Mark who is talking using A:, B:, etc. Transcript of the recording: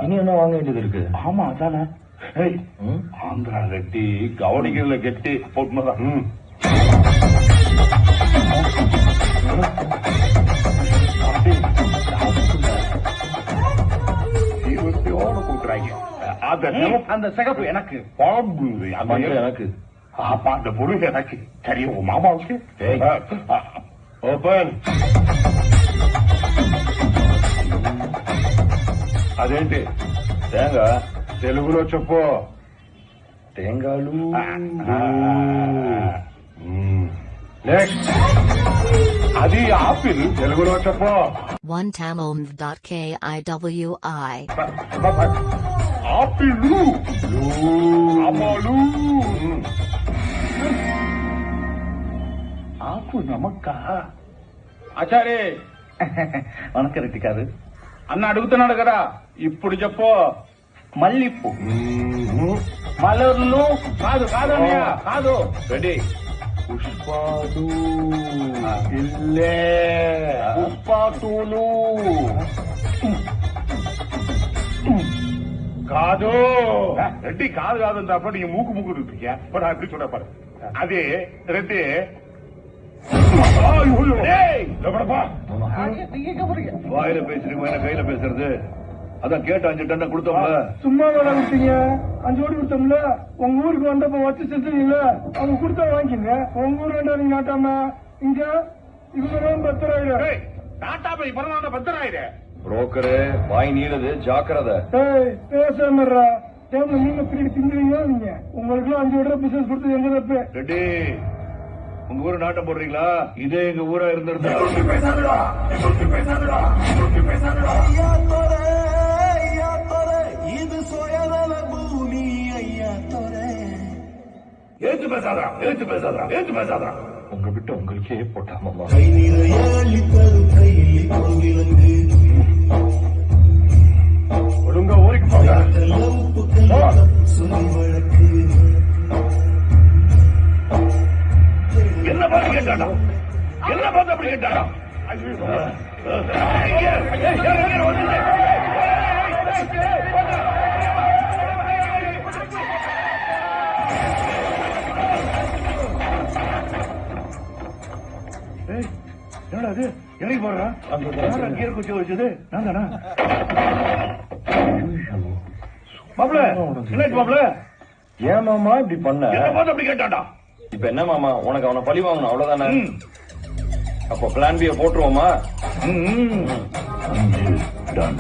A: இனி என்ன வாங்க வேண்டியது இருக்கு?
B: ஆமா அதானே. ஆந்திரா கட்டி கவனிக்கிறதுல கெட்டி உண்மைதான். கொடுக்குறாங்க. அந்த சிகப்பு எனக்கு, பாம்பு எனக்கு, அந்த பொருள் எனக்கு தெரியும். மாமாவுக்கு ఓపెన్. అదేంటి తేంగా తెలుగులో చెప్పు. తేంగాలు. నెక్స్ట్ అది ఆపిల్ తెలుగులో చెప్పు.
C: OneTamilMV.KIWI.
B: ఆపిల్ అమలు ஆப்பு நமக்கா? ఆచారే వనక రెడ్డిగారు అన్న అడుగుతున్నాడు కదా, ఇప్పుడు చెప్పు. మల్లిప్పు మలర్లు కాదు. కాదన్నయ్య కాదు. రెడ్డి పుష్పాలు ఇల్లే పుష్పాతులు కాదు. రెడ్డి కాదు కాదంటే అప్పుడు நீங்க மூக்கு மூக்கு இருப்பீங்க. நான் எப்படி சொல்ல பாரு. அதே ரெட்டி வாயில பேசுறீங்க, கையில பேசுறது. அதான் கேட்டு 5 டன்னை கொடுத்தோம்ல.
D: சும்மா வேலை கொடுத்தீங்க. 5 கோடி கொடுத்தோம்ல. உங்க ஊருக்கு வந்தப்ப வச்சு செஞ்சீங்கல்ல, அவங்க கொடுத்தா வாங்கிங்க. உங்க ஊர் வேண்டாம் நீங்க நாட்டாம. இங்க இவங்க பத்தராயிரம்
B: நாட்டாம இப்ப பத்தராயிரம்.
A: புரோக்கரு வாய் நீளது, ஜாக்கிரதை.
D: பேசாம டேபிள் நீங்க பிரிடி திங்குறீங்களா? நீங்க உங்களுக்கு 5 கோடி ரூபாய் பிசினஸ் கொடுத்தது எங்க தப்பு?
B: ரெட்டி உங்க ஊரு நாட்டம் போடுறீங்களா? இதே எங்க ஊரா இருந்திருந்தா
E: இது சுயநல பூமி ஐயா தோரே.
B: ஏத்து பேசாதா, ஏத்து பேசாதா, ஏத்து பேசாதா.
A: உங்க விட்டு உங்களுக்கே போட்டாமா.
E: கை நிறைய அள்ளித்தரும் கையில் பொங்கிலங்கு
B: ஒழுங்கா ஊருக்கு போங்க.
E: சொல்லி வழக்கு
B: என்ன பார்த்து கேட்டாடா? என்ன பார்த்து அப்படி கேட்டாடா? என்னடா அது இறங்கி போடுறான். அங்கே குச்சி வச்சது நான் தானா? மாப்பிள என்ன மாப்பிள?
A: ஏன் மாமா இப்படி பண்ண?
B: என்ன பார்த்து அப்படி கேட்டாடா?
A: இப்ப என்ன மாமா, உனக்கு அவனை பழி வாங்கணும் அவ்வளவுதானே? அப்போ பிளான் பி போட்டுருவோமா?
B: டன்